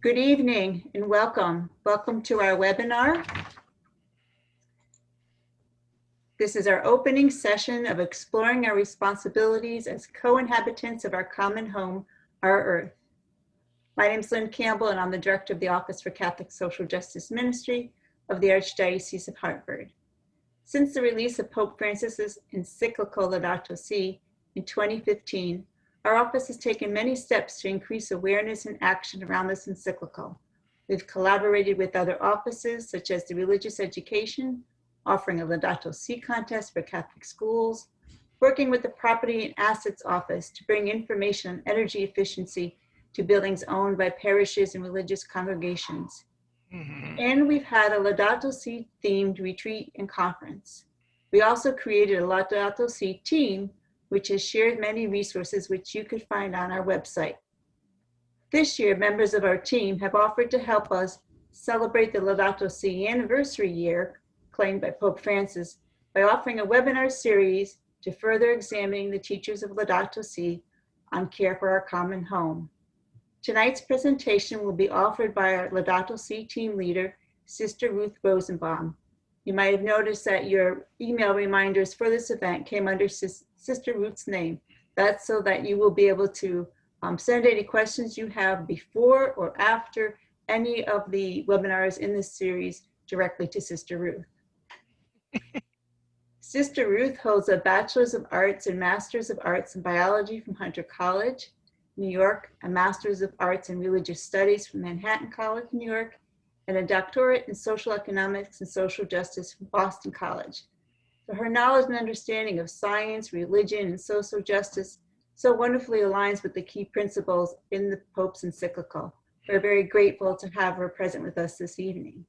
Good evening and welcome. Welcome to our webinar. This is our opening session of exploring our responsibilities as co-inhabitants of our common home, our Earth. My name is Lynn Campbell and I'm the Director of the Office for Catholic Social Justice Ministry of the Archdiocese of Hartford. Since the release of Pope Francis's Encyclical Laudato Si in 2015, our office has taken many steps to increase awareness and action around this encyclical. We've collaborated with other offices such as the Religious Education, offering a Laudato Si contest for Catholic schools, working with the Property and Assets Office to bring information on energy efficiency to buildings owned by parishes and religious congregations. And we've had a Laudato Si themed retreat and conference. We also created a Laudato Si team, which has shared many resources which you could find on our website. This year, members of our team have offered to help us celebrate the Laudato Si anniversary year claimed by Pope Francis by offering a webinar series to further examining the teachings of Laudato Si on care for our common home. Tonight's presentation will be offered by our Laudato Si team leader, Sr Ruth Rosenbaum. You might have noticed that your email reminders for this event came under Sr Ruth's name. That's so that you will be able to send any questions you have before or after any of the webinars in this series directly to Sr Ruth. Sr Ruth holds a Bachelor's of Arts and Master's of Arts in Biology from Hunter College, New York, a Master's of Arts in Religious Studies from Manhattan College, New York, and a doctorate in social economics and social justice from Boston College. So her knowledge and understanding of science, religion, and social justice so wonderfully aligns with the key principles in the Pope's encyclical. We're very grateful to have her present with us this evening.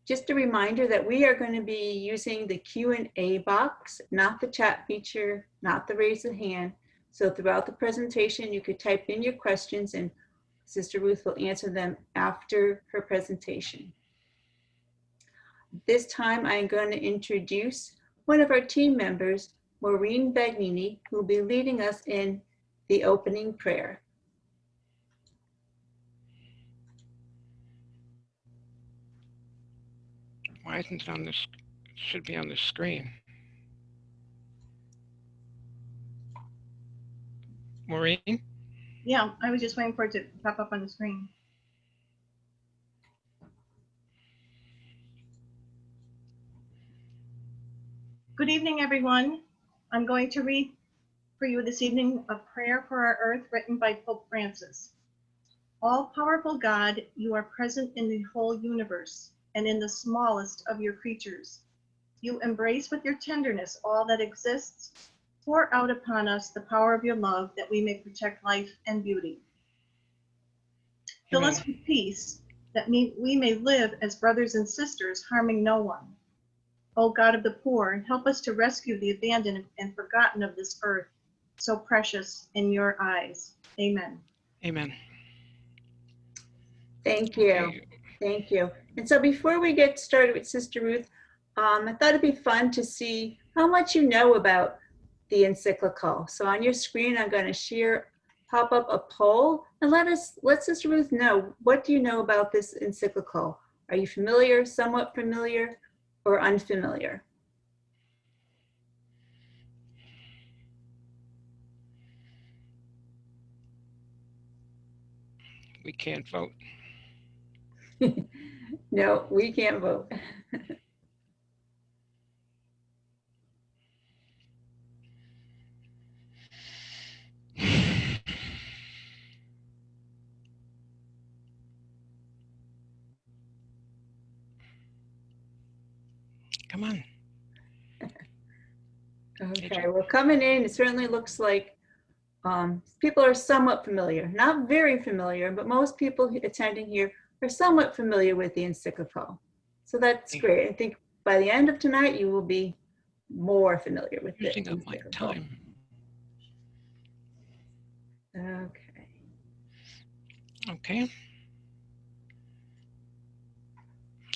Just a reminder that we are going to be using the Q&A box, not the chat feature, not the raise a hand. So throughout the presentation, you could type in your questions and Sr Ruth will answer them after her presentation. This time, I'm going to introduce one of our team members, Maureen Bagnini, who will be leading us in the opening prayer. Why isn't it on this? It should be on the screen. Maureen? Yeah, I was just waiting for it to pop up on the screen. Good evening, everyone. I'm going to read for you this evening a prayer for our earth written by Pope Francis. All-powerful God, you are present in the whole universe and in the smallest of your creatures. You embrace with your tenderness all that exists. Pour out upon us the power of your love that we may protect life and beauty. Fill us with peace that we may live as brothers and sisters, harming no one. O God of the poor, help us to rescue the abandoned and forgotten of this earth, so precious in your eyes. Amen. Amen. Thank you. Okay. Thank you. And so before we get started with Sr Ruth, I thought it'd be fun to see how much you know about the encyclical. So on your screen, I'm going to pop up a poll and let Sr Ruth know, what do you know about this encyclical? Are you familiar, somewhat familiar, or unfamiliar? We can't vote. No, we can't vote. Come on. Okay, well, coming in, it certainly looks like people are somewhat familiar, not very familiar, but most people attending here are somewhat familiar with the encyclical. So that's great. I think by the end of tonight, you will be more familiar with it. Using up my time. Okay. Okay.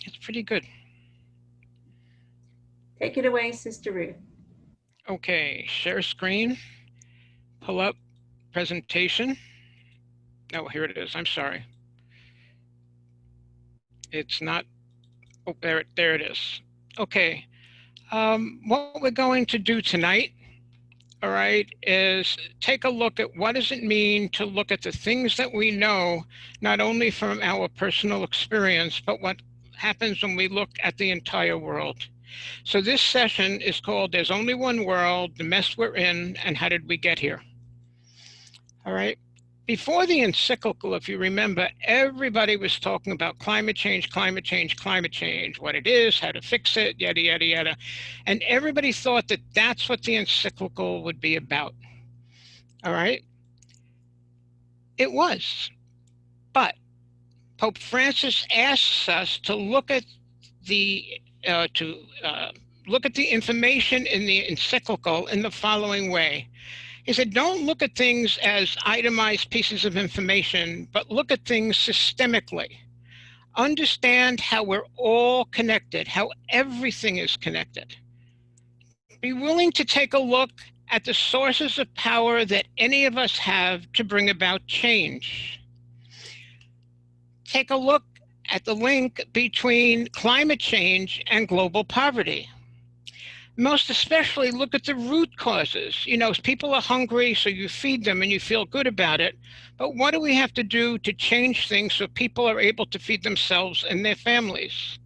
It's pretty good. Take it away, Sr Ruth. Okay, share screen, pull up presentation. Oh, here it is. I'm sorry. It's not. Oh, there it is. Okay. What we're going to do tonight, all right, is take a look at what does it mean to look at the things that we know, not only from our personal experience, but what happens when we look at the entire world. So this session is called There's Only One World, the Mess We're In, and How Did We Get Here? All right. Before the encyclical, if you remember, everybody was talking about climate change, climate change, climate change, what it is, how to fix it, yada, yada, yada. And everybody thought that that's what the encyclical would be about. All right. It was. But Pope Francis asks us to look at the look at the information in the encyclical in the following way. He said, don't look at things as itemized pieces of information, but look at things systemically. Understand how we're all connected, how everything is connected. Be willing to take a look at the sources of power that any of us have to bring about change. Take a look at the link between climate change and global poverty. Most especially look at the root causes. You know, people are hungry, so you feed them and you feel good about it. But what do we have to do to change things so people are able to feed themselves and their families?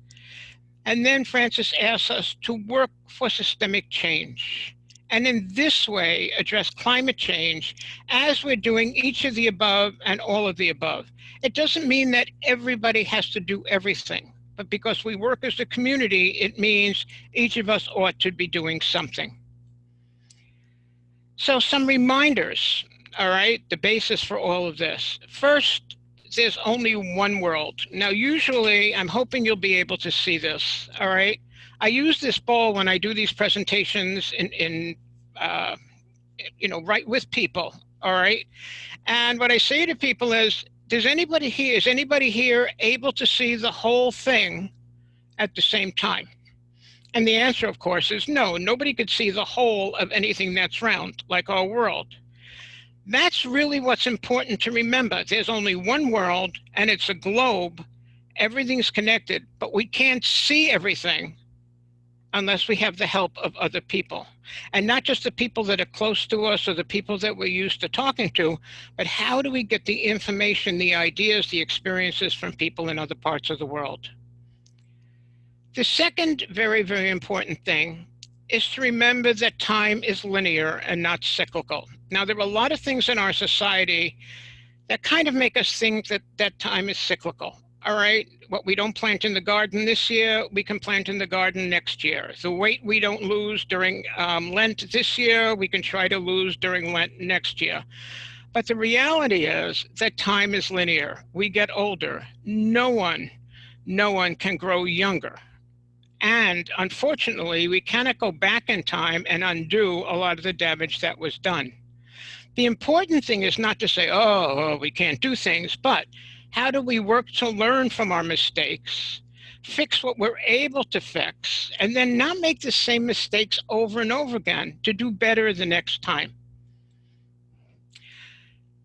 And then Francis asks us to work for systemic change. And in this way, address climate change as we're doing each of the above and all of the above. It doesn't mean that everybody has to do everything. But because we work as a community, it means each of us ought to be doing something. So some reminders, all right, the basis for all of this. First, there's only one world. Now, usually, I'm hoping you'll be able to see this, all right? I use this ball when I do these presentations right with people, all right? And what I say to people is, is anybody here able to see the whole thing at the same time? And the answer, of course, is no. Nobody could see the whole of anything that's round, like our world. That's really what's important to remember. There's only one world, and it's a globe. Everything's connected, but we can't see everything unless we have the help of other people. And not just the people that are close to us or the people that we're used to talking to, but how do we get the information, the ideas, the experiences from people in other parts of the world? The second very, very important thing is to remember that time is linear and not cyclical. Now, there are a lot of things in our society that kind of make us think that time is cyclical. All right, what we don't plant in the garden this year, we can plant in the garden next year. The weight we don't lose during Lent this year, we can try to lose during Lent next year. But the reality is that time is linear. We get older. No one can grow younger. And unfortunately, we cannot go back in time and undo a lot of the damage that was done. The important thing is not to say, oh, we can't do things, but how do we work to learn from our mistakes, fix what we're able to fix, and then not make the same mistakes over and over again to do better the next time?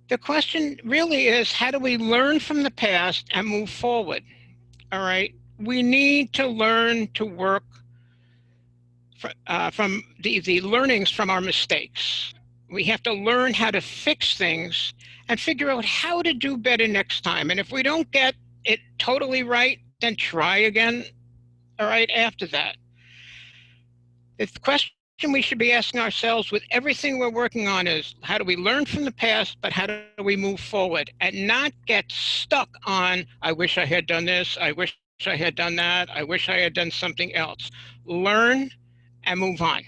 The question really is, how do we learn from the past and move forward? All right. We need to learn to work from the learnings from our mistakes. We have to learn how to fix things and figure out how to do better next time. And if we don't get it totally right, then try again, all right, after that. The question we should be asking ourselves with everything we're working on is, how do we learn from the past, but how do we move forward and not get stuck on, I wish I had done this, I wish I had done that, I wish I had done something else. Learn and move on.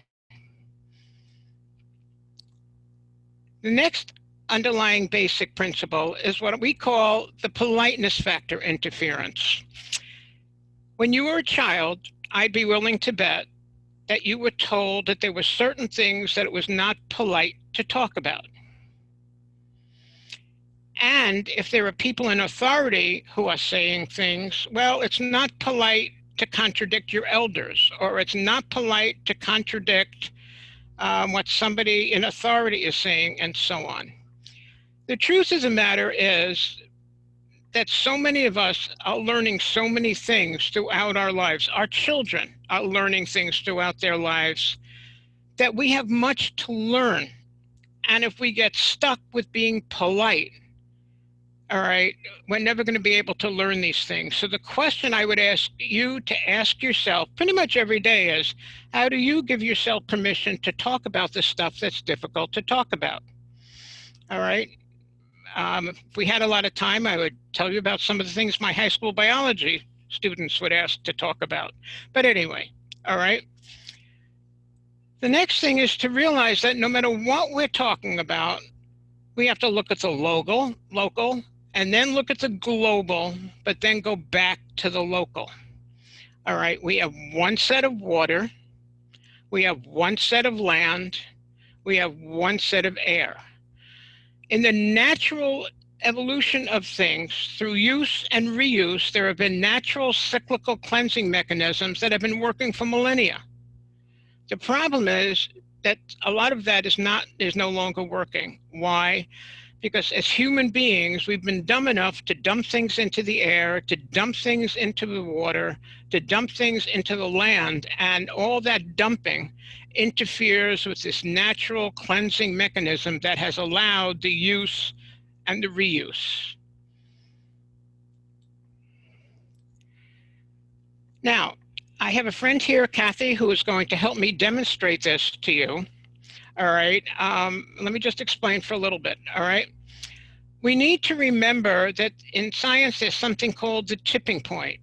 The next underlying basic principle is what we call the politeness factor interference. When you were a child, I'd be willing to bet that you were told that there were certain things that it was not polite to talk about. And if there are people in authority who are saying things, well, it's not polite to contradict your elders, or it's not polite to contradict what somebody in authority is saying, and so on. The truth of the matter is that so many of us are learning so many things throughout our lives. Our children are learning things throughout their lives, that we have much to learn. And if we get stuck with being polite, all right, we're never going to be able to learn these things. So the question I would ask you to ask yourself pretty much every day is, how do you give yourself permission to talk about the stuff that's difficult to talk about? All right. If we had a lot of time, I would tell you about some of the things my high school biology students would ask to talk about. But anyway, all right. The next thing is to realize that no matter what we're talking about, we have to look at the local, and then look at the global, but then go back to the local. All right, we have one set of water, we have one set of land, we have one set of air. In the natural evolution of things, through use and reuse, there have been natural cyclical cleansing mechanisms that have been working for millennia. The problem is that a lot of that is no longer working. Why? Because as human beings, we've been dumb enough to dump things into the air, to dump things into the water, to dump things into the land, and all that dumping interferes with this natural cleansing mechanism that has allowed the use and the reuse. Now, I have a friend here, Kathy, who is going to help me demonstrate this to you. All right, let me just explain for a little bit, all right? We need to remember that in science, there's something called the tipping point.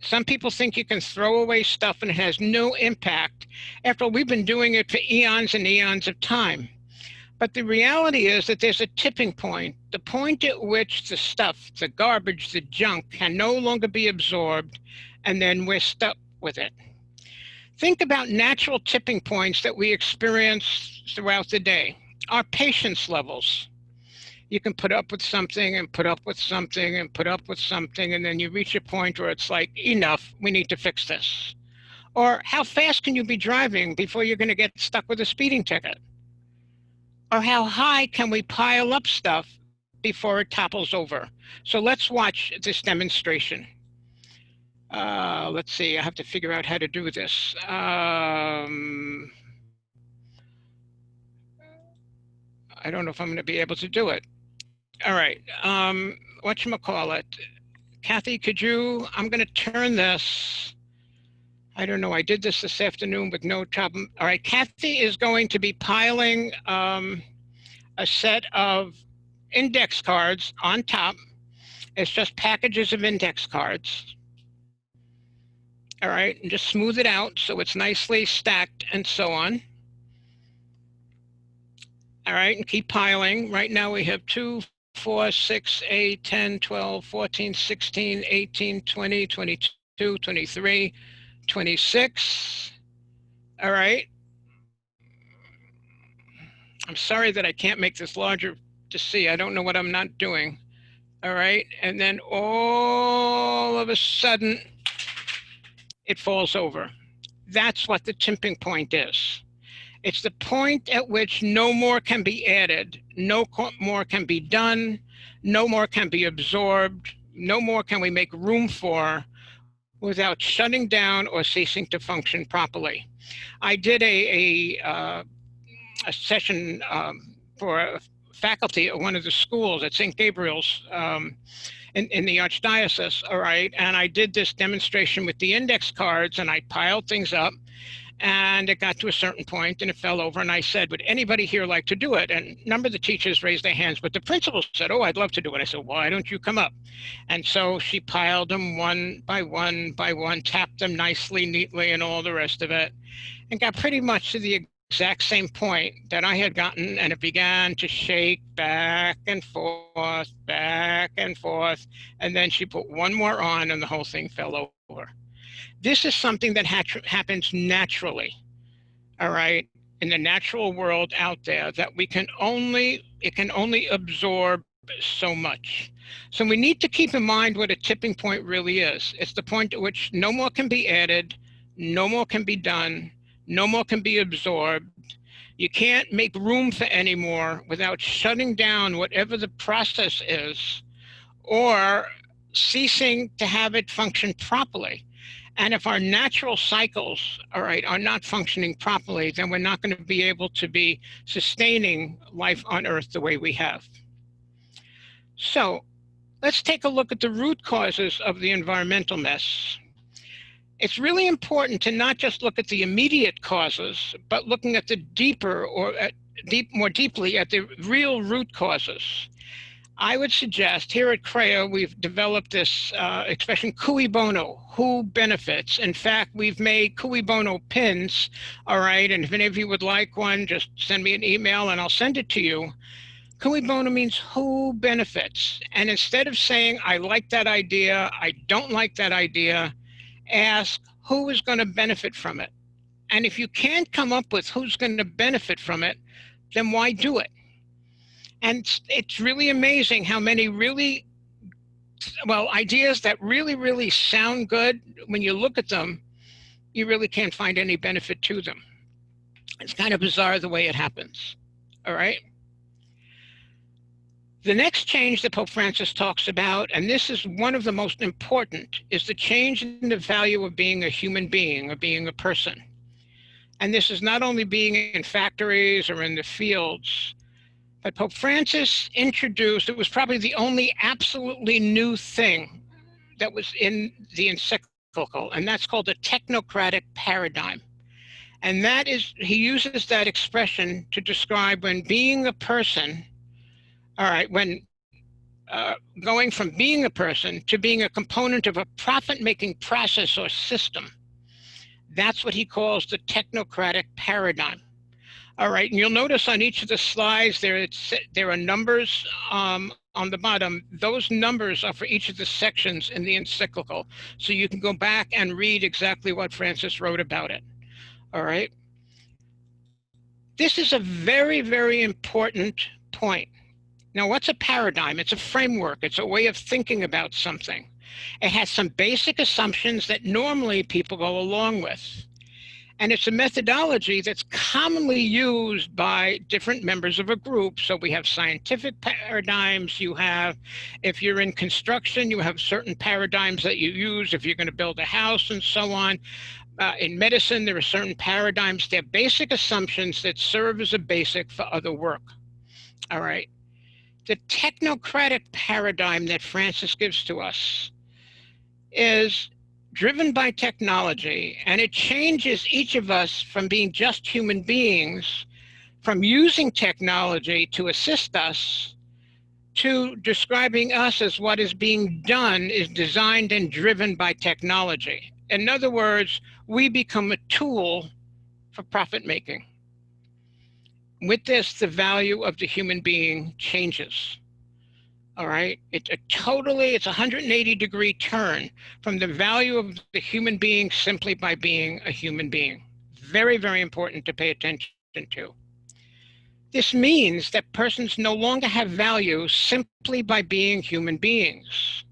Some people think you can throw away stuff and it has no impact. After all, we've been doing it for eons and eons of time. But the reality is that there's a tipping point, the point at which the stuff, the garbage, the junk can no longer be absorbed, and then we're stuck with it. Think about natural tipping points that we experience throughout the day. Our patience levels. You can put up with something and put up with something and put up with something, and then you reach a point where it's like, enough, we need to fix this. Or how fast can you be driving before you're going to get stuck with a speeding ticket? Or how high can we pile up stuff before it topples over? So let's watch this demonstration. Let's see, I have to figure out how to do this. I don't know if I'm going to be able to do it. All right, whatchamacallit? Kathy, could you, I'm going to turn this. I don't know, I did this afternoon with no problem. All right, Kathy is going to be piling a set of index cards on top. It's just packages of index cards. All right, and just smooth it out so it's nicely stacked and so on. All right, and keep piling. Right now we have 2, 4, 6, 8, 10, 12, 14, 16, 18, 20, 22, 23, 26. All right. I'm sorry that I can't make this larger to see. I don't know what I'm not doing. All right, and then all of a sudden, it falls over. That's what the tipping point is. It's the point at which no more can be added, no more can be done, no more can be absorbed, no more can we make room for without shutting down or ceasing to function properly. I did a session for faculty at one of the schools at St. Gabriel's in the Archdiocese, all right? And I did this demonstration with the index cards and I piled things up and it got to a certain point and it fell over and I said, would anybody here like to do it? And a number of the teachers raised their hands, but the principal said, oh, I'd love to do it. I said, why don't you come up? And so she piled them one by one, tapped them nicely, neatly, and all the rest of it, and got pretty much to the exact same point that I had gotten, and it began to shake back and forth, and then she put one more on and the whole thing fell over. This is something that happens naturally, all right, in the natural world out there, that it can only absorb so much. So we need to keep in mind what a tipping point really is. It's the point at which no more can be added, no more can be done, no more can be absorbed, You can't make room for any more without shutting down whatever the process is or ceasing to have it function properly. And if our natural cycles, all right, are not functioning properly, then we're not going to be able to be sustaining life on Earth the way we have. So let's take a look at the root causes of the environmental mess. It's really important to not just look at the immediate causes, but looking at the deeper or more deeply at the real root causes. I would suggest here at CREA, we've developed this expression, CUI BONO, who benefits. In fact, we've made CUI BONO pins, all right? And if any of you would like one, just send me an email and I'll send it to you. CUI BONO means who benefits. And instead of saying, I like that idea, I don't like that idea, ask who is going to benefit from it. And if you can't come up with who's going to benefit from it, then why do it? And it's really amazing how many ideas that really sound good, when you look at them, you really can't find any benefit to them. It's kind of bizarre the way it happens, all right? The next change that Pope Francis talks about, and this is one of the most important, is the change in the value of being a human being, or being a person. And this is not only being in factories or in the fields, but Pope Francis introduced, it was probably the only absolutely new thing that was in the Encyclical, and that's called the technocratic paradigm. And that is, he uses that expression to describe when being a person, all right, when going from being a person to being a component of a profit-making process or system. That's what he calls the technocratic paradigm. All right, and you'll notice on each of the slides there are numbers on the bottom. Those numbers are for each of the sections in the encyclical. So you can go back and read exactly what Francis wrote about it. All right. This is a very important point. Now, what's a paradigm? It's a framework. It's a way of thinking about something. It has some basic assumptions that normally people go along with. And it's a methodology that's commonly used by different members of a group. So we have scientific paradigms. You have, if you're in construction, you have certain paradigms that you use if you're going to build a house and so on. In medicine, there are certain paradigms. They're basic assumptions that serve as a basic for other work. All right. The technocratic paradigm that Francis gives to us is driven by technology, and it changes each of us from being just human beings, from using technology to assist us, to describing us as what is being done is designed and driven by technology. In other words, we become a tool for profit making. With this, the value of the human being changes. All right, it's a 180-degree turn from the value of the human being simply by being a human being. Very important to pay attention to. This means that persons no longer have value simply by being human beings.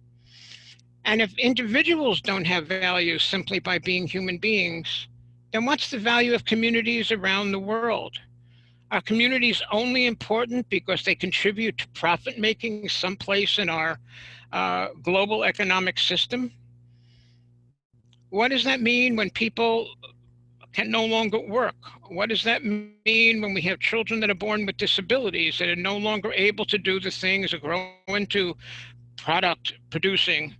And if individuals don't have value simply by being human beings, then what's the value of communities around the world? Are communities only important because they contribute to profit making someplace in our global economic system? What does that mean when people can no longer work? What does that mean when we have children that are born with disabilities that are no longer able to do the things that grow into product producing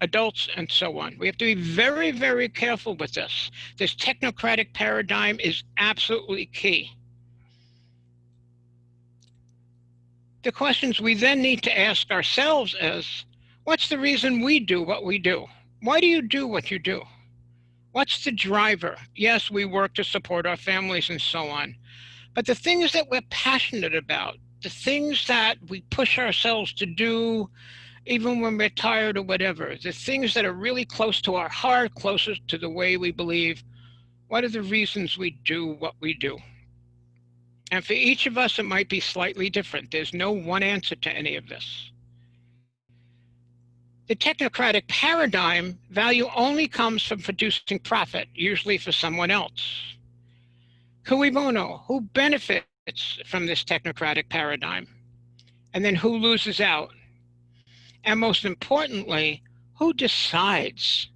adults and so on? We have to be very careful with this. This technocratic paradigm is absolutely key. The questions we then need to ask ourselves is, what's the reason we do what we do? Why do you do what you do? What's the driver? Yes, we work to support our families and so on. But the things that we're passionate about, the things that we push ourselves to do, even when we're tired or whatever, the things that are really close to our heart, closest to the way we believe, what are the reasons we do what we do? And for each of us, it might be slightly different. There's no one answer to any of this. The technocratic paradigm, value only comes from producing profit, usually for someone else. Cui bono, who benefits from this technocratic paradigm? And then who loses out? And most importantly, who decides?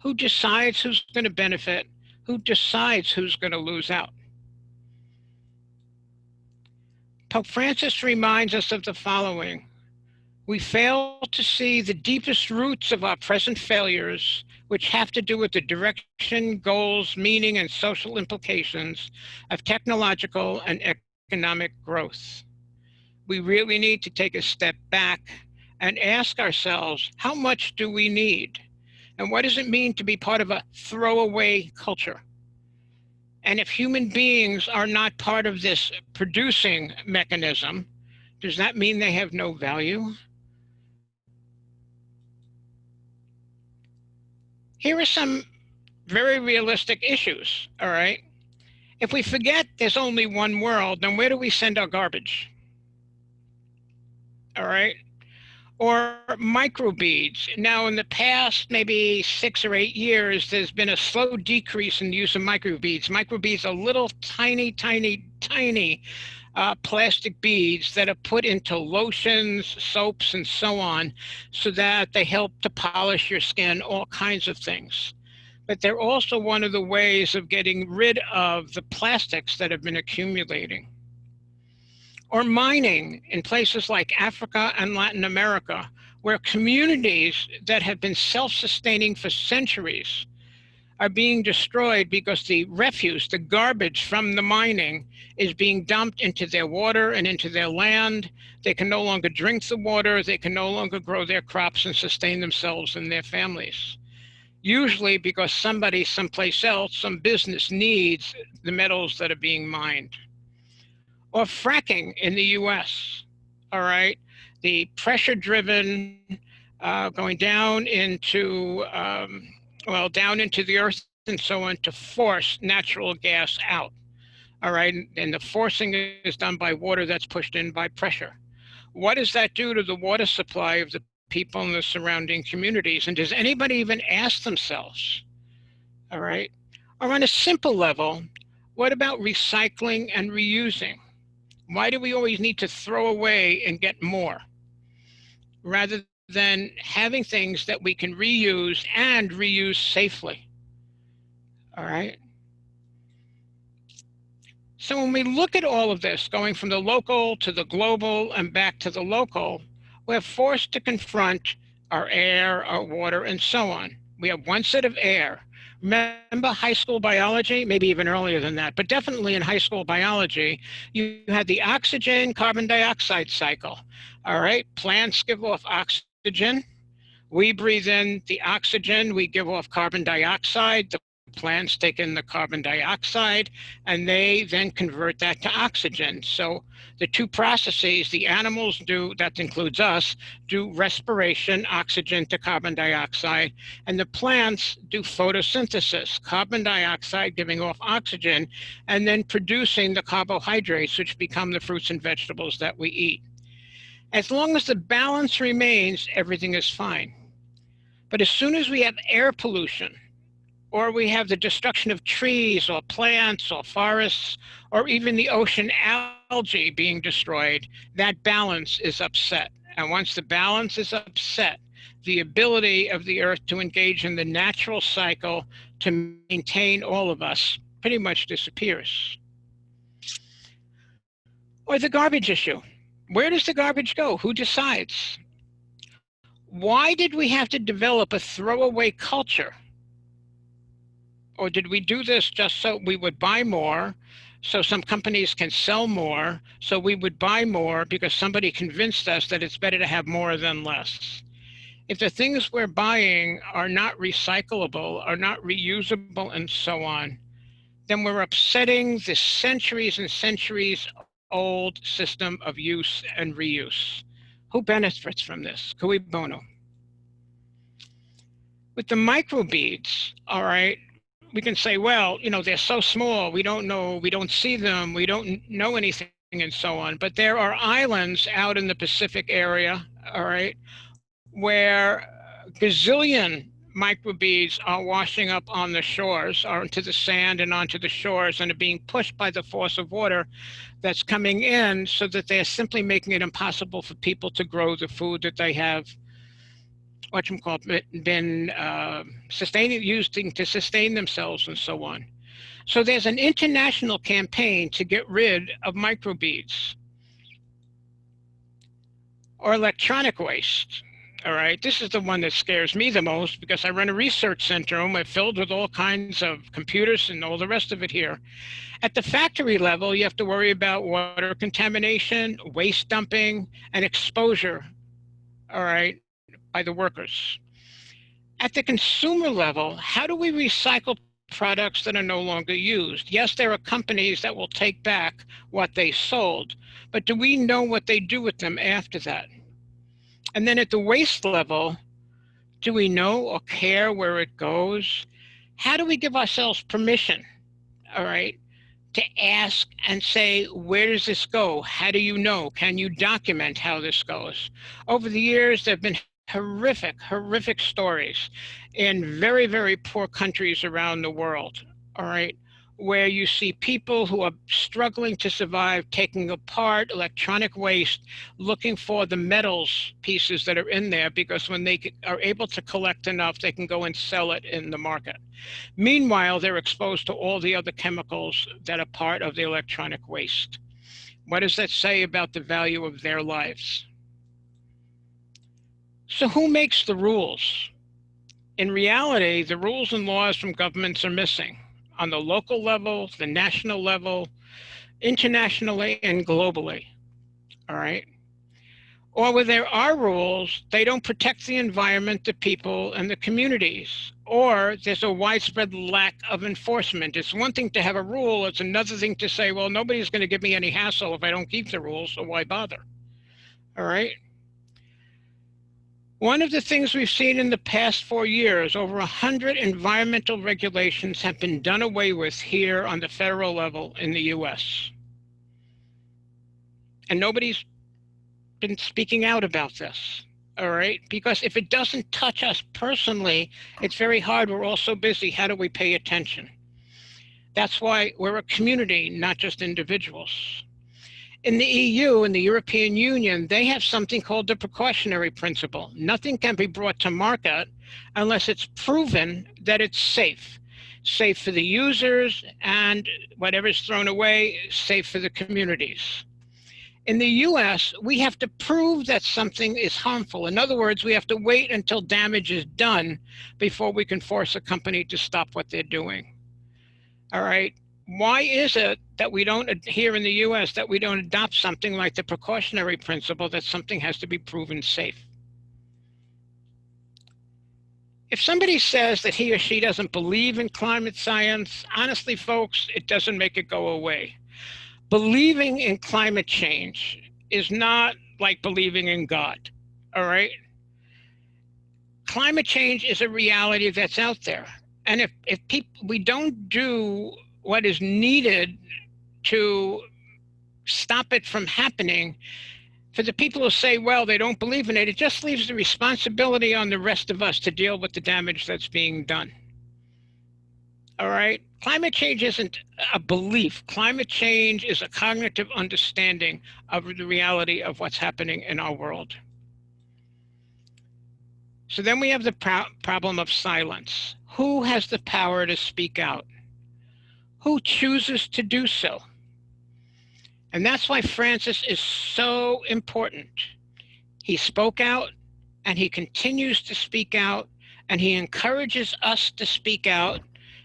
Who decides who's going to benefit? Who decides who's going to lose out? Pope Francis reminds us of the following. We fail to see the deepest roots of our present failures, which have to do with the direction, goals, meaning, and social implications of technological and economic growth. We really need to take a step back and ask ourselves, how much do we need? And what does it mean to be part of a throwaway culture? And if human beings are not part of this producing mechanism, does that mean they have no value? Here are some very realistic issues, all right? If we forget there's only one world, then where do we send our garbage? All right? Or microbeads. Now, in the past, maybe 6 or 8 years, there's been a slow decrease in the use of microbeads. Microbeads are little tiny plastic beads that are put into lotions, soaps, and so on, so that they help to polish your skin, all kinds of things. But they're also one of the ways of getting rid of the plastics that have been accumulating. Or mining in places like Africa and Latin America, where communities that have been self-sustaining for centuries are being destroyed because the refuse, the garbage from the mining, is being dumped into their water and into their land. They can no longer drink the water. They can no longer grow their crops and sustain themselves and their families. Usually because somebody someplace else, some business needs the metals that are being mined. Or fracking in the US, all right? The pressure-driven going down into the earth and so on to force natural gas out, all right? And the forcing is done by water that's pushed in by pressure. What does that do to the water supply of the people in the surrounding communities? And does anybody even ask themselves, all right? Or on a simple level, what about recycling and reusing? Why do we always need to throw away and get more, rather than having things that we can reuse and reuse safely? All right. So when we look at all of this, going from the local to the global and back to the local, we're forced to confront our air, our water, and so on. We have one set of air. Remember high school biology? Maybe even earlier than that, but definitely in high school biology, you had the oxygen, carbon dioxide cycle. All right, plants give off oxygen. We breathe in the oxygen, we give off carbon dioxide. The plants take in the carbon dioxide, and they then convert that to oxygen. So the two processes the animals do, that includes us, do respiration, oxygen to carbon dioxide, and the plants do photosynthesis, carbon dioxide giving off oxygen, and then producing the carbohydrates, which become the fruits and vegetables that we eat. As long as the balance remains, everything is fine. But as soon as we have air pollution, or we have the destruction of trees or plants or forests, or even the ocean algae being destroyed, that balance is upset. And once the balance is upset, the ability of the earth to engage in the natural cycle to maintain all of us pretty much disappears. Or the garbage issue. Where does the garbage go? Who decides? Why did we have to develop a throwaway culture? Or did we do this just so we would buy more, so some companies can sell more, so we would buy more because somebody convinced us that it's better to have more than less? If the things we're buying are not recyclable, are not reusable, and so on, then we're upsetting the centuries and centuries old system of use and reuse. Who benefits from this? Cui bono. With the microbeads, all right, we can say, well, you know, they're so small, we don't know, we don't see them, we don't know anything, and so on. But there are islands out in the Pacific area, all right, where gazillion microbeads are washing up on the shores or into the sand and onto the shores and are being pushed by the force of water that's coming in, so that they're simply making it impossible for people to grow the food that they have been using to sustain themselves and so on. So there's an international campaign to get rid of microbeads or electronic waste. All right, this is the one that scares me the most, because I run a research center and we're filled with all kinds of computers and all the rest of it here. At the factory level, you have to worry about water contamination, waste dumping, and exposure, all right, by the workers. At the consumer level, how do we recycle products that are no longer used? Yes, there are companies that will take back what they sold, but do we know what they do with them after that? And then at the waste level, do we know or care where it goes? How do we give ourselves permission, all right, to ask and say, where does this go? How do you know? Can you document how this goes? Over the years, there have been horrific stories in very, very poor countries around the world, all right, where you see people who are struggling to survive taking apart electronic waste, looking for the metals pieces that are in there, because when they are able to collect enough, they can go and sell it in the market. Meanwhile, they're exposed to all the other chemicals that are part of the electronic waste. What does that say about the value of their lives? So who makes the rules? In reality, the rules and laws from governments are missing on the local level, the national level, internationally, and globally, all right? Or where there are rules, they don't protect the environment, the people, and the communities. Or there's a widespread lack of enforcement. It's one thing to have a rule, it's another thing to say, well, nobody's going to give me any hassle if I don't keep the rules, so why bother? All right? One of the things we've seen in the past 4 years, over 100 environmental regulations have been done away with here on the federal level in the US. And nobody's been speaking out about this, all right? Because if it doesn't touch us personally, it's very hard. We're all so busy. How do we pay attention? That's why we're a community, not just individuals. In the EU, in the European Union, they have something called the precautionary principle. Nothing can be brought to market unless it's proven that it's safe. Safe for the users, and whatever's thrown away, safe for the communities. In the US, we have to prove that something is harmful. In other words, we have to wait until damage is done before we can force a company to stop what they're doing. All right. Why is it that we don't, here in the US, that we don't adopt something like the precautionary principle, that something has to be proven safe? If somebody says that he or she doesn't believe in climate science, honestly, folks, it doesn't make it go away. Believing in climate change is not like believing in God, all right? Climate change is a reality that's out there. And if we don't do what is needed to stop it from happening, for the people who say, well, they don't believe in it, it just leaves the responsibility on the rest of us to deal with the damage that's being done. All right? Climate change isn't a belief. Climate change is a cognitive understanding of the reality of what's happening in our world. So then we have the problem of silence. Who has the power to speak out? Who chooses to do so? And that's why Francis is so important. He spoke out, and he continues to speak out, and he encourages us to speak out,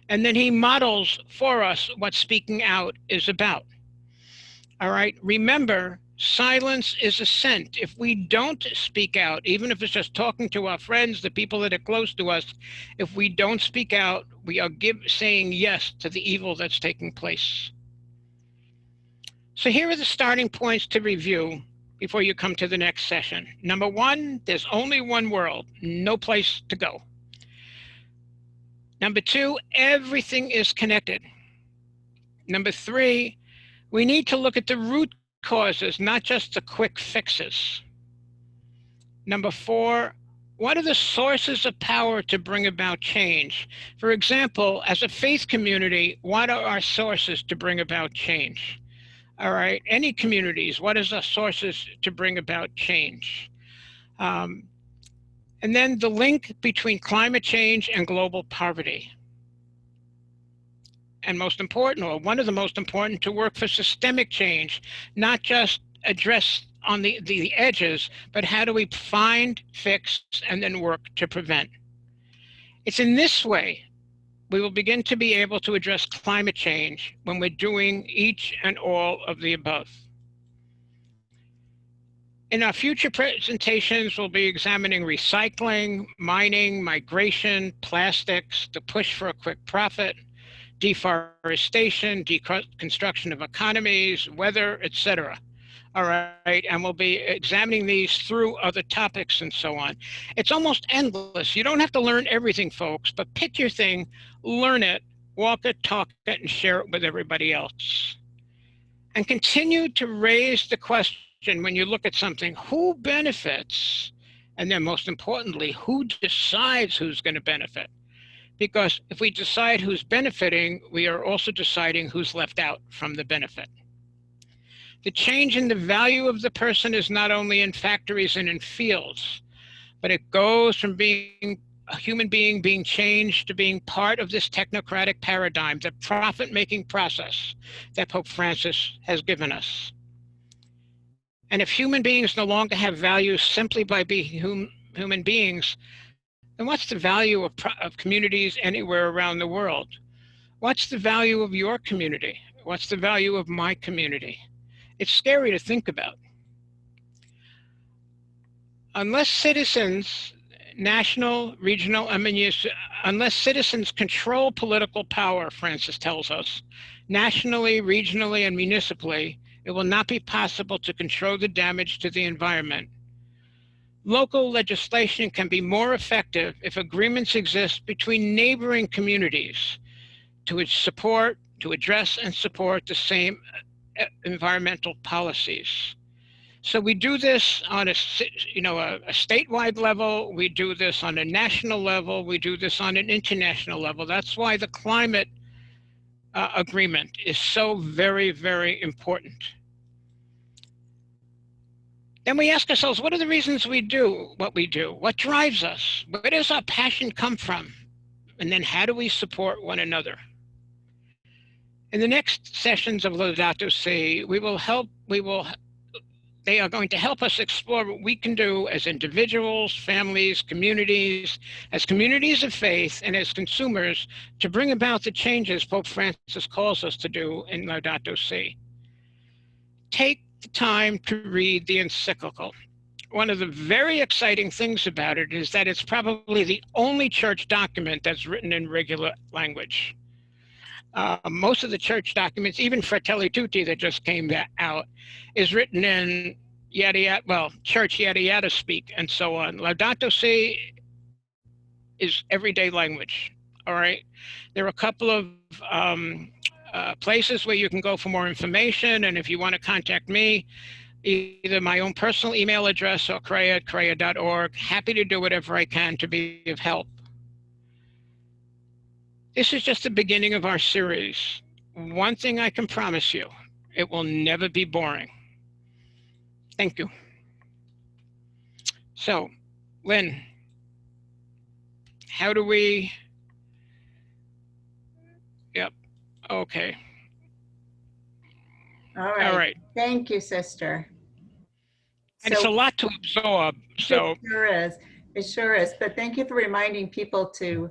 and then he models for us what speaking out is about. All right, remember, silence is assent. If we don't speak out, even if it's just talking to our friends, the people that are close to us, if we don't speak out, we are saying yes to the evil that's taking place. So here are the starting points to review before you come to the next session. Number one, there's only one world, no place to go. Number two, everything is connected. Number three, we need to look at the root causes, not just the quick fixes. Number four, what are the sources of power to bring about change? For example, as a faith community, what are our sources to bring about change? All right, any communities, what is our sources to bring about change? And then the link between climate change and global poverty. And most important, or one of the most important, to work for systemic change, not just address on the edges, but how do we find, fix, and then work to prevent? It's in this way we will begin to be able to address climate change when we're doing each and all of the above. In our future presentations, we'll be examining recycling, mining, migration, plastics, the push for a quick profit, deforestation, deconstruction of economies, weather, etc. All right, and we'll be examining these through other topics and so on. It's almost endless. You don't have to learn everything, folks, but pick your thing, learn it, walk it, talk it, and share it with everybody else. And continue to raise the question when you look at something, who benefits? And then most importantly, who decides who's going to benefit? Because if we decide who's benefiting, we are also deciding who's left out from the benefit. The change in the value of the person is not only in factories and in fields, but it goes from being a human being being changed to being part of this technocratic paradigm, the profit-making process that Pope Francis has given us. And if human beings no longer have value simply by being human beings, then what's the value of communities anywhere around the world? What's the value of your community? What's the value of my community? It's scary to think about. Unless citizens, national, regional, and municipal, unless citizens control political power, Francis tells us, nationally, regionally, and municipally, it will not be possible to control the damage to the environment. Local legislation can be more effective if agreements exist between neighboring communities to address and support the same environmental policies. So we do this on a statewide level, we do this on a national level, we do this on an international level. That's why the climate agreement is so very, very important. Then we ask ourselves, what are the reasons we do what we do? What drives us? Where does our passion come from? And then how do we support one another? In the next sessions of Laudato Si, they are going to help us explore what we can do as individuals, families, communities, as communities of faith, and as consumers to bring about the changes Pope Francis calls us to do in Laudato Si. Take the time to read the Encyclical. One of the very exciting things about it is that it's probably the only church document that's written in regular language. Most of the church documents, even Fratelli Tutti that just came out, is written in yada yada, well, church yada yada speak and so on. Laudato Si is everyday language, all right? There are a couple of places where you can go for more information, and if you want to contact me, either my own personal email address or crea@crea.org. Happy to do whatever I can to be of help. This is just the beginning of our series. One thing I can promise you, it will never be boring. Thank you. So, Lynn, how do we, yep, okay. All right. All right. Thank you, sister. And it's a lot to absorb, so. It sure is. It sure is. But thank you for reminding people to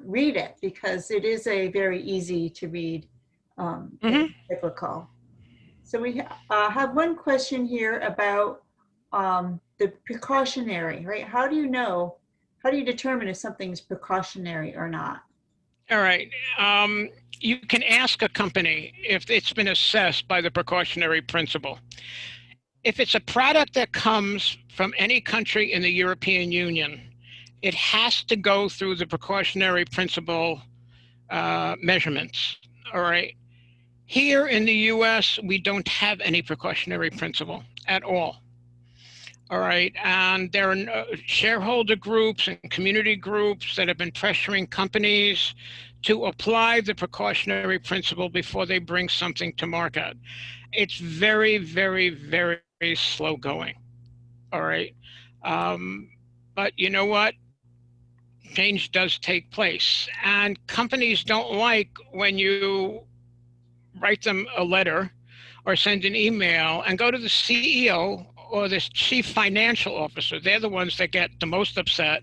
read it, because it is a very easy to read Encyclical. So we have one question here about the precautionary, right? How do you determine if something's precautionary or not? All right. You can ask a company if it's been assessed by the precautionary principle. If it's a product that comes from any country in the European Union, it has to go through the precautionary principle measurements, all right? Here in the US, we don't have any precautionary principle at all, All right, and there are shareholder groups and community groups that have been pressuring companies to apply the precautionary principle before they bring something to market. It's very, very, very slow going. All right. But you know what? Change does take place. And companies don't like when you write them a letter or send an email and go to the CEO or the chief financial officer. They're the ones that get the most upset,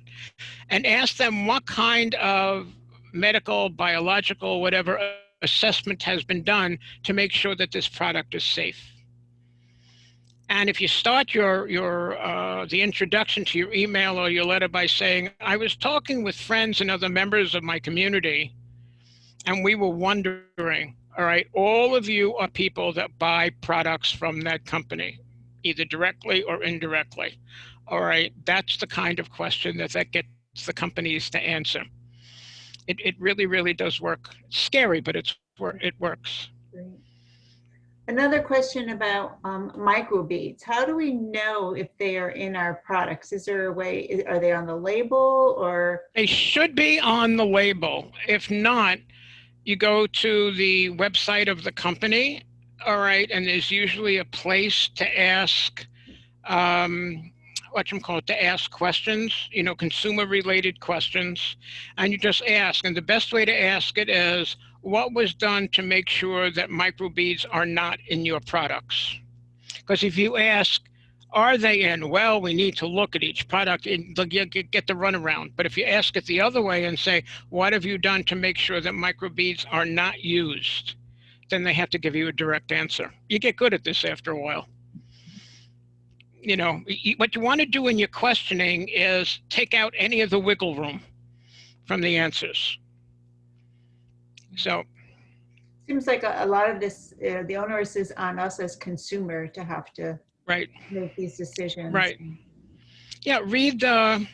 and ask them what kind of medical, biological, whatever assessment has been done to make sure that this product is safe. And if you start the introduction to your email or your letter by saying, I was talking with friends and other members of my community, and we were wondering, all right, all of you are people that buy products from that company, either directly or indirectly. All right, that's the kind of question that gets the companies to answer. It really, really does work. It's scary, but it works. Great. Another question about microbeads. How do we know if they are in our products? Is there a way, are they on the label or? They should be on the label. If not, you go to the website of the company, all right, and there's usually a place to ask, to ask questions, consumer-related questions, and you just ask. And the best way to ask it is, what was done to make sure that microbeads are not in your products? Because if you ask, are they in? Well, we need to look at each product and get the runaround. But if you ask it the other way and say, what have you done to make sure that microbeads are not used? Then they have to give you a direct answer. You get good at this after a while. What you want to do in your questioning is take out any of the wiggle room from the answers. So. Seems like a lot of this, the onus is on us as consumer to have to make these decisions. Right. Yeah, read the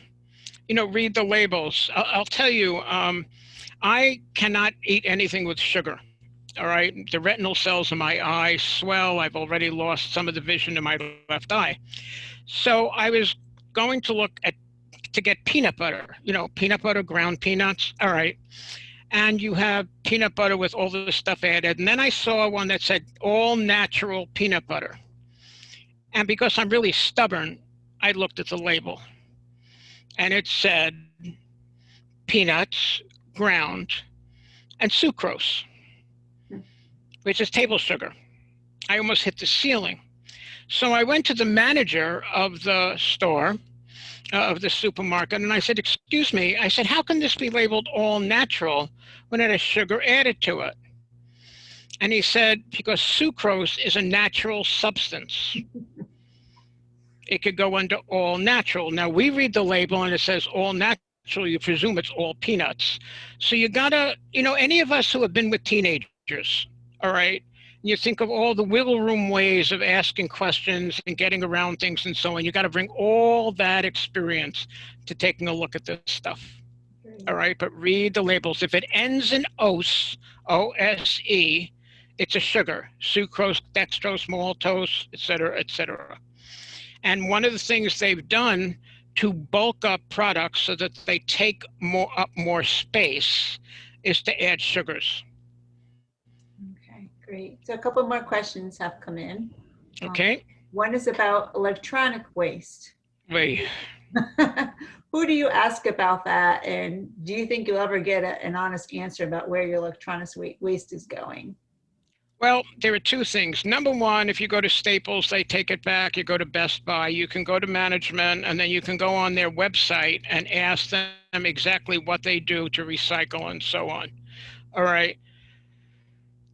labels. I'll tell you, I cannot eat anything with sugar. All right, the retinal cells in my eye swell. I've already lost some of the vision in my left eye. So I was going to get peanut butter, peanut butter, ground peanuts. All right. And you have peanut butter with all the stuff added. And then I saw one that said all natural peanut butter. And because I'm really stubborn, I looked at the label. And it said peanuts, ground, and sucrose, which is table sugar. I almost hit the ceiling. So I went to the manager of the store, of the supermarket, and I said, excuse me, I said, how can this be labeled all natural when it has sugar added to it? And he said, because sucrose is a natural substance. It could go under all natural. Now we read the label and it says all natural, you presume it's all peanuts. So you gotta, any of us who have been with teenagers, all right, you think of all the wiggle room ways of asking questions and getting around things and so on. You got to bring all that experience to taking a look at this stuff. All right, but read the labels. If it ends in ose, O-S-E, it's a sugar, sucrose, dextrose, maltose, et cetera, et cetera. And one of the things they've done to bulk up products so that they take up more space is to add sugars. Great. So a couple more questions have come in. Okay. One is about electronic waste. Wait. Who do you ask about that? And do you think you'll ever get an honest answer about where your electronic waste is going? Well, there are two things. Number one, if you go to Staples, they take it back. You go to Best Buy, you can go to management, and then you can go on their website and ask them exactly what they do to recycle and so on. All right.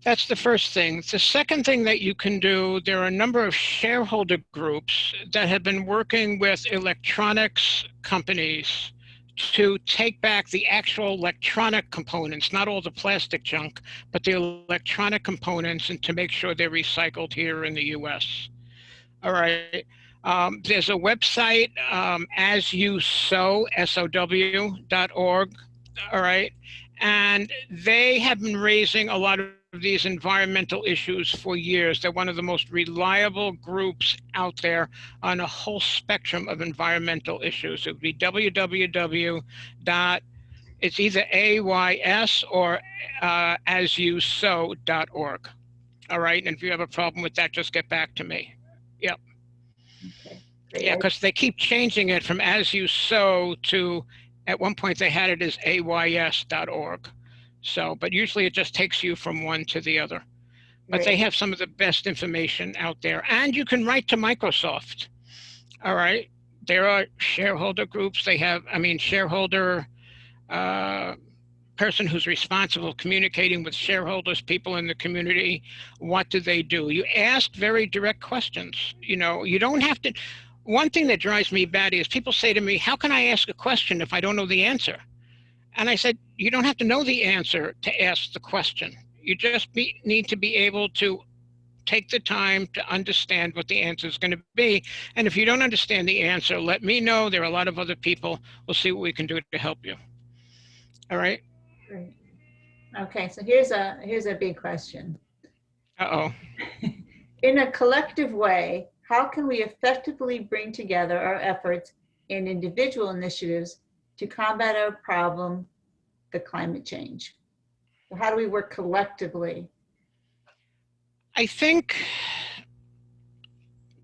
That's the first thing. The second thing that you can do, there are a number of shareholder groups that have been working with electronics companies to take back the actual electronic components, not all the plastic junk, but the electronic components, and to make sure they're recycled here in the US. All right. There's a website, asyousow.org. All right. And they have been raising a lot of these environmental issues for years. They're one of the most reliable groups out there on a whole spectrum of environmental issues. It would be www. It's either AYS or asyousow.org. All right. And if you have a problem with that, just get back to me. Yep. Okay, great. Yeah, because they keep changing it from as you sow to, at one point they had it as ays.org. So, but usually it just takes you from one to the other. But Great. they have some of the best information out there. And you can write to Microsoft. All right. There are shareholder groups. They have, shareholder person who's responsible communicating with shareholders, people in the community. What do they do? You ask very direct questions. You know, you don't have to. One thing that drives me batty is people say to me, how can I ask a question if I don't know the answer? And I said, you don't have to know the answer to ask the question. You just need to be able to take the time to understand what the answer is going to be. And if you don't understand the answer, let me know. There are a lot of other people. We'll see what we can do to help you. All right. Great. Okay, so here's a big question. Uh-oh. In a collective way, how can we effectively bring together our efforts and individual initiatives to combat our problem, the climate change? So how do we work collectively? I think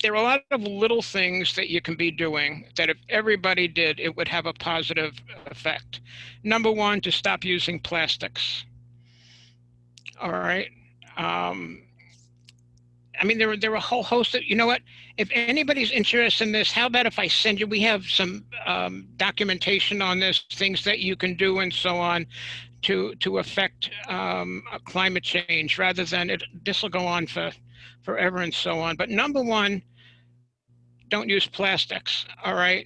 there are a lot of little things that you can be doing that if everybody did, it would have a positive effect. Number one, to stop using plastics. All right. There were a whole host of, you know what, if anybody's interested in this, how about if I send you, we have some documentation on this, things that you can do and so on to affect climate change rather than this will go on for forever and so on. But number one, don't use plastics. All right.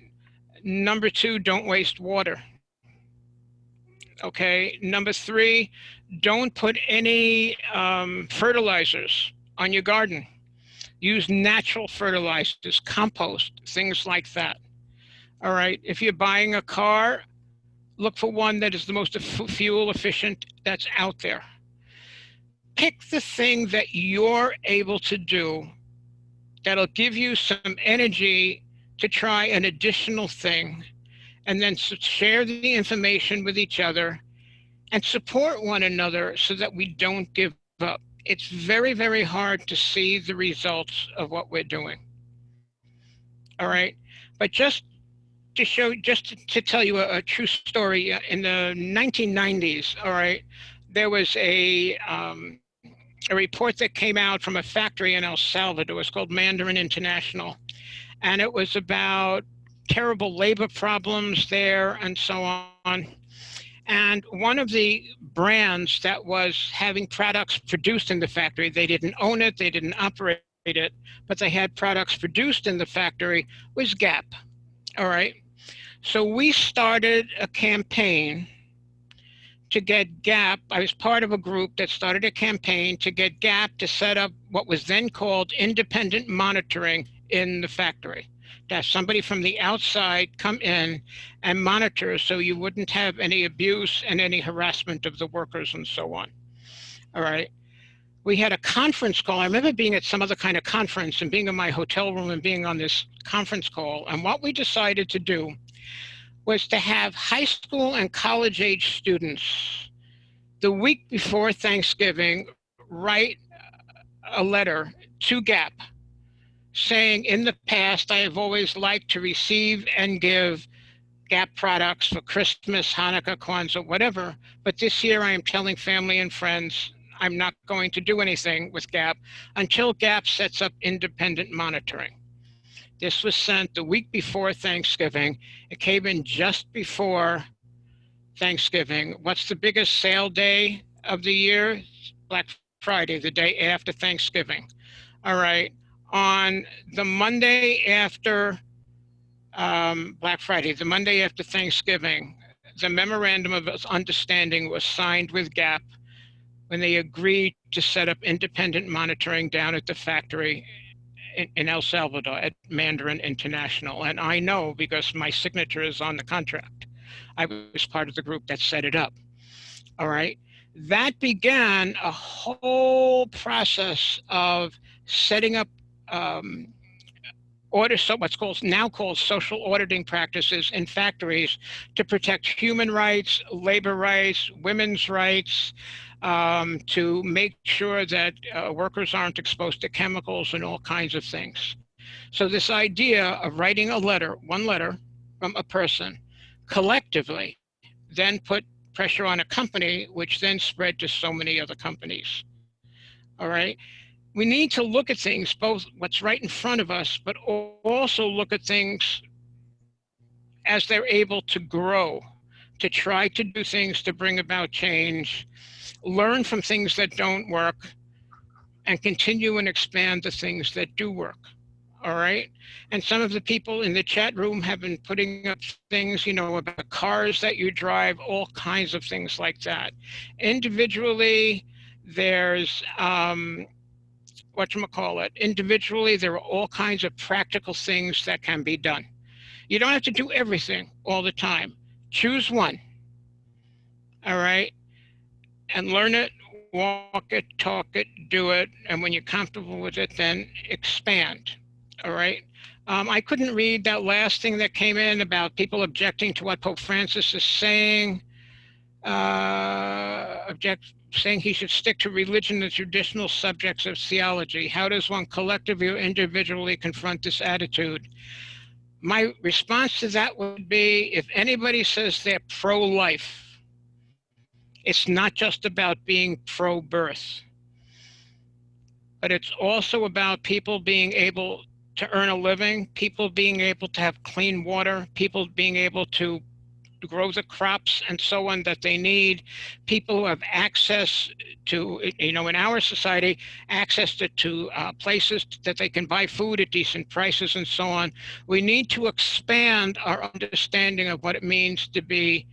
Number two, don't waste water. Okay. Number three, don't put any fertilizers on your garden. Use natural fertilizers, compost, things like that. All right. If you're buying a car, look for one that is the most fuel efficient that's out there. Pick the thing that you're able to do that'll give you some energy to try an additional thing, and then share the information with each other and support one another so that we don't give up. It's very, very hard to see the results of what we're doing. All right. But just to tell you a true story, in the 1990s, all right, there was a report that came out from a factory in El Salvador. It was called Mandarin International. And it was about terrible labor problems there and so on. And one of the brands that was having products produced in the factory, they didn't own it, they didn't operate it, but they had products produced in the factory, was Gap. All right. So we started a campaign to get Gap. I was part of a group that started a campaign to get Gap to set up what was then called independent monitoring in the factory. To have somebody from the outside come in and monitor so you wouldn't have any abuse and any harassment of the workers and so on. All right. We had a conference call. I remember being at some other kind of conference and being in my hotel room and being on this conference call. And what we decided to do was to have high school and college age students the week before Thanksgiving write a letter to Gap saying, in the past, I have always liked to receive and give Gap products for Christmas, Hanukkah, Kwanzaa, whatever. But this year I am telling family and friends I'm not going to do anything with Gap until Gap sets up independent monitoring. This was sent the week before Thanksgiving. It came in just before Thanksgiving. What's the biggest sale day of the year? Black Friday, the day after Thanksgiving. All right. On the Monday after Black Friday, the Monday after Thanksgiving, the memorandum of understanding was signed with Gap when they agreed to set up independent monitoring down at the factory in El Salvador at Mandarin International. And I know because my signature is on the contract. I was part of the group that set it up. All right. That began a whole process of setting up what's called social auditing practices in factories to protect human rights, labor rights, women's rights, to make sure that workers aren't exposed to chemicals and all kinds of things. So this idea of writing a letter, one letter from a person, collectively, then put pressure on a company, which then spread to so many other companies. All right. We need to look at things, both what's right in front of us, but also look at things as they're able to grow, to try to do things to bring about change, learn from things that don't work, and continue and expand the things that do work. All right. And some of the people in the chat room have been putting up things, about cars that you drive, all kinds of things like that. Individually, there's individually, there are all kinds of practical things that can be done. You don't have to do everything all the time. Choose one, all right, and learn it, walk it, talk it, do it, and when you're comfortable with it, then expand, all right? I couldn't read that last thing that came in about people objecting to what Pope Francis is saying. Saying he should stick to religion and traditional subjects of theology. How does one collectively or individually confront this attitude? My response to that would be, if anybody says they're pro-life, it's not just about being pro-birth, but it's also about people being able to earn a living, people being able to have clean water, people being able to grow the crops and so on that they need, people who have access to, in our society, access to places that they can buy food at decent prices and so on. We need to expand our understanding of what it means to be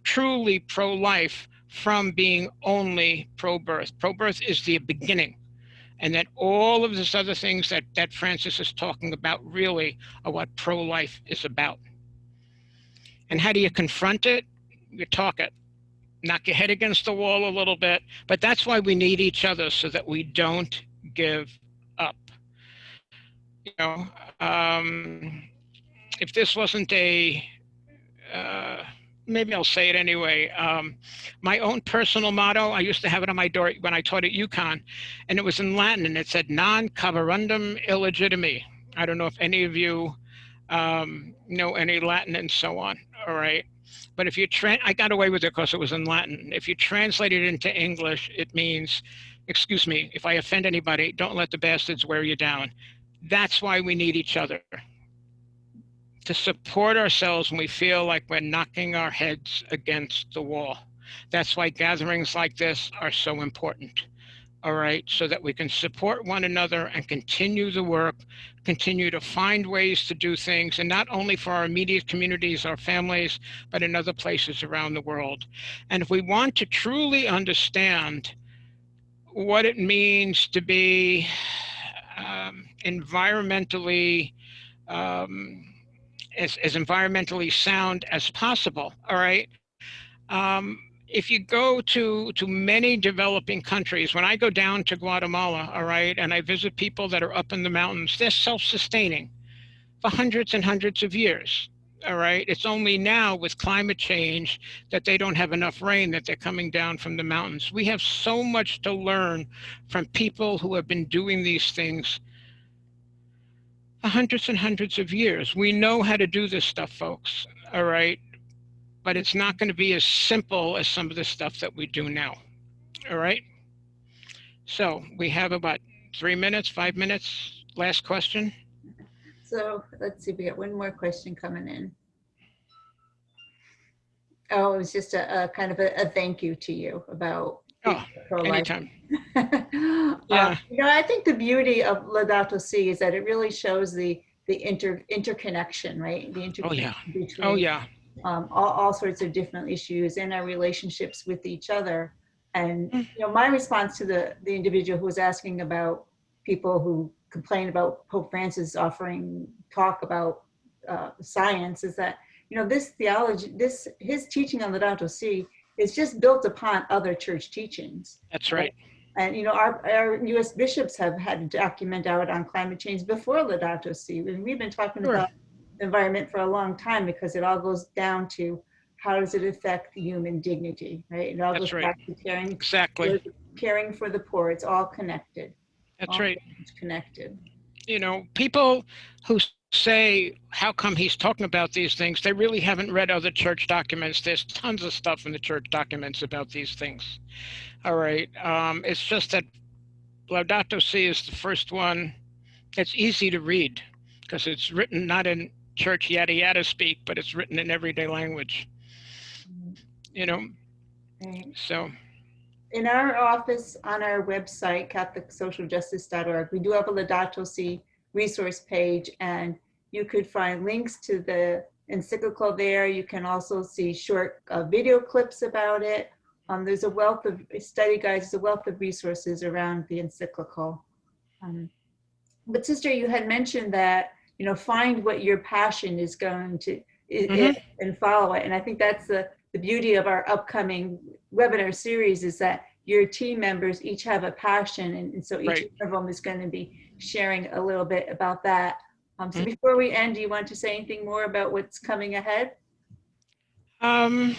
truly pro-life from being only pro-birth. Pro-birth is the beginning. And that all of these other things that Francis is talking about really are what pro-life is about. And how do you confront it? You talk it. Knock your head against the wall a little bit. But that's why we need each other, so that we don't give up. If this wasn't maybe I'll say it anyway. My own personal motto, I used to have it on my door when I taught at UConn, and it was in Latin, and it said, non caverundum illegitimi. I don't know if any of you know any Latin and so on, all right? But if you I got away with it because it was in Latin. If you translate it into English, it means, excuse me, if I offend anybody, don't let the bastards wear you down. That's why we need each other, to support ourselves when we feel like we're knocking our heads against the wall. That's why gatherings like this are so important. All right, so that we can support one another and continue the work, continue to find ways to do things, and not only for our immediate communities, our families, but in other places around the world. And if we want to truly understand what it means to be environmentally, as environmentally sound as possible, all right? If you go to many developing countries, when I go down to Guatemala, all right, and I visit people that are up in the mountains, they're self-sustaining for hundreds and hundreds of years, all right? It's only now with climate change that they don't have enough rain that they're coming down from the mountains. We have so much to learn from people who have been doing these things for hundreds and hundreds of years. We know how to do this stuff, folks, all right? But it's not going to be as simple as some of the stuff that we do now. All right. So we have about 3 minutes, 5 minutes. Last question. So let's see, we got one more question coming in. Oh, it was just a kind of a thank you to you about pro-life. Anytime. Yeah. I think the beauty of Laudato Si is that it really shows the interconnection, right? The interconnection between all sorts of different issues and our relationships with each other. And my response to the individual who was asking about people who complain about Pope Francis offering talk about science is that this theology, his teaching on Laudato Si it's just built upon other church teachings. That's right. And, you know, our U.S. bishops have had to document out on climate change before Laudato Si. And we've been talking Sure. about the environment for a long time because it all goes down to how does it affect human dignity, right? It all That's goes right. back to Exactly. caring for the poor. It's all connected. That's All right. connected. You know, people who say, how come he's talking about these things? They really haven't read other church documents. There's tons of stuff in the church documents about these things. All right. It's just that Laudato Si is the first one. It's easy to read because it's written not in church yada yada speak, but it's written in everyday language. You know, Right. so. In our office on our website, catholicsocialjustice.org, we do have a Laudato Si resource page, and you could find links to the encyclical there. You can also see short video clips about it. There's a wealth of study guides, there's a wealth of resources around the encyclical. But Sister, you had mentioned that, you know, find what your passion is going to and follow it. And I think that's the beauty of our upcoming webinar series is that your team members each have a passion. And so each Right. of them is going to be sharing a little bit about that. So before we end, do you want to say anything more about what's coming ahead? I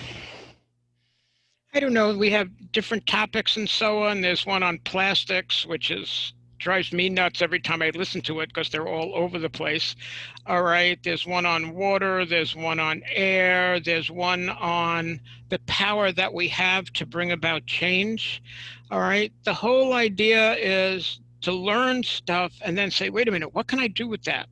don't know. We have different topics and so on. There's one on plastics, which drives me nuts every time I listen to it because they're all over the place. All right. There's one on water. There's one on air. There's one on the power that we have to bring about change. All right. The whole idea is to learn stuff and then say, wait a minute, what can I do with that?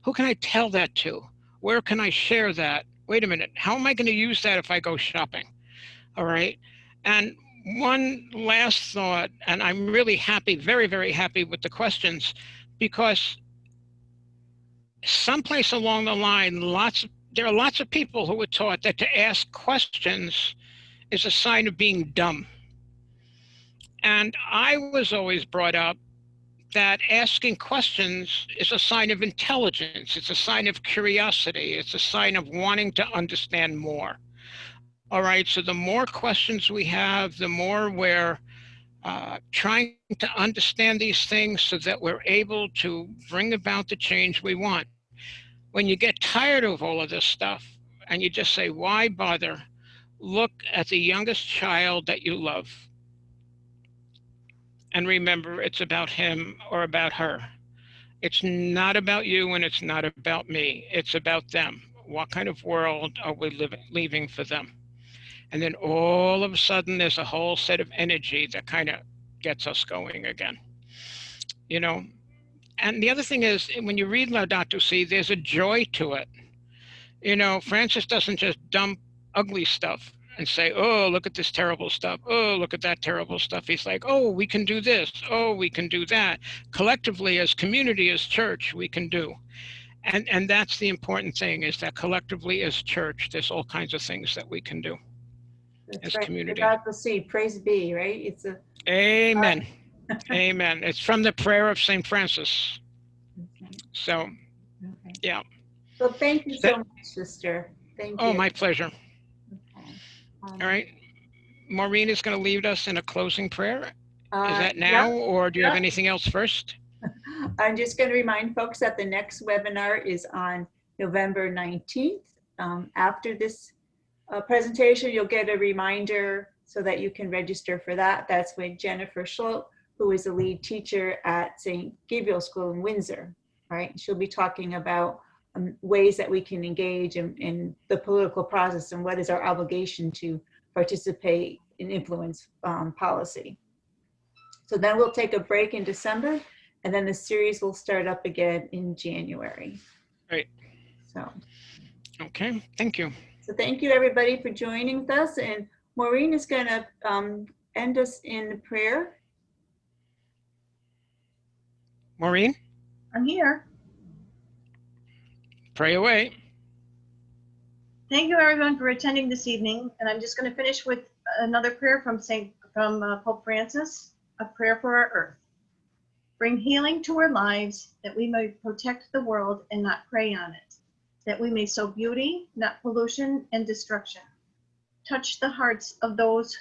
Who can I tell that to? Where can I share that? Wait a minute. How am I going to use that if I go shopping? All right. And one last thought, and I'm really happy, very, very happy with the questions, because someplace along the line, there are lots of people who were taught that to ask questions is a sign of being dumb. And I was always brought up that asking questions is a sign of intelligence. It's a sign of curiosity. It's a sign of wanting to understand more. All right, so the more questions we have, the more we're trying to understand these things so that we're able to bring about the change we want. When you get tired of all of this stuff and you just say, why bother? Look at the youngest child that you love. And remember, it's about him or about her. It's not about you and it's not about me. It's about them. What kind of world are we leaving for them? And then all of a sudden, there's a whole set of energy that kind of gets us going again. You know, and the other thing is, when you read Laudato Si, there's a joy to it. You know, Francis doesn't just dump ugly stuff and say, oh, look at this terrible stuff. Oh, look at that terrible stuff. He's like, oh, we can do this. Oh, we can do that. Collectively, as community, as church, we can do. And that's the important thing, is that collectively as church, there's all kinds of things that we can do. That's As right. community. Laudato Si, praise be, right? It's a Amen. Amen. It's from the prayer of St. Francis. So, okay. yeah. So thank you so much, Sister. Thank you. Oh, my pleasure. Okay. All right. Maureen is going to lead us in a closing prayer. Is that Yep, now, or do you have yep. anything else first? I'm just going to remind folks that the next webinar is on November 19th. After this presentation, you'll get a reminder so that you can register for that. That's with Jennifer Schultz, who is a lead teacher at St. Gabriel School in Windsor, right? She'll be talking about ways that we can engage in the political process and what is our obligation to participate and influence policy. So then we'll take a break in December, and then the series will start up again in January. Right. So. Okay, thank you. So thank you everybody for joining with us, and Maureen is going to end us in prayer. Maureen? I'm here. Pray away. Thank you everyone for attending this evening, and I'm just going to finish with another prayer from Pope Francis, a prayer for our earth. Bring healing to our lives that we may protect the world and not prey on it, that we may sow beauty, not pollution and destruction. Touch the hearts of those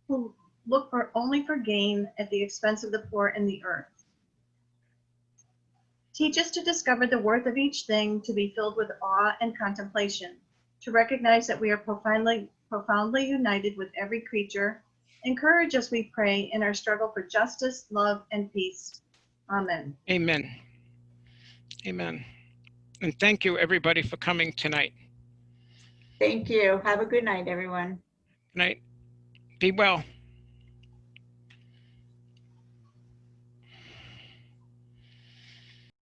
who look only for gain at the expense of the poor and the earth. Teach us to discover the worth of each thing, to be filled with awe and contemplation, to recognize that we are profoundly united with every creature. Encourage us, we pray, in our struggle for justice, love, and peace. Amen. Amen. Amen. And thank you, everybody, for coming tonight. Thank you. Have a good night, everyone. Good night. Be well.